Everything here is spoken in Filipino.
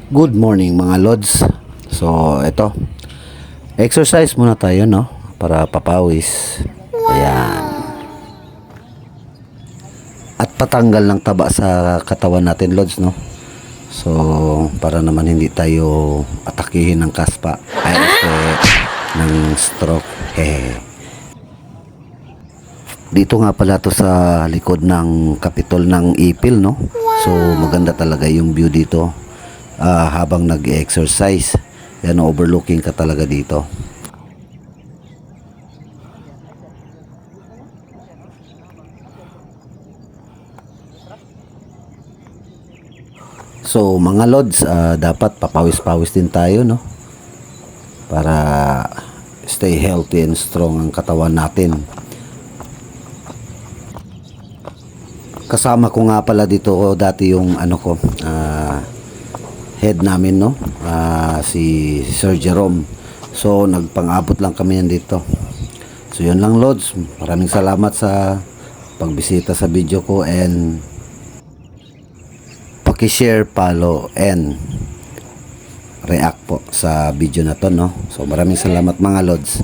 Good morning mga lods. So ito, exercise muna tayo no, para papawis. Ayan. At patanggal ng taba sa katawan natin lods no. So para naman hindi tayo atakihin ng kaspa ay ng stroke. Dito nga pala to sa likod ng Kapitol ng Ipil no. So maganda talaga yung view dito. Habang nag-exercise, yan, overlooking ka talaga dito. So mga lods, dapat papawis-pawis din tayo no, para stay healthy and strong ang katawan natin. Kasama ko nga pala dito dati yung head namin no, si Sir Jerome. So nagpang-abot lang kami yan dito. So yun lang lods, maraming salamat sa pagbisita sa video ko, and paki-share, follow and react po sa video na to no. So maraming salamat mga lods.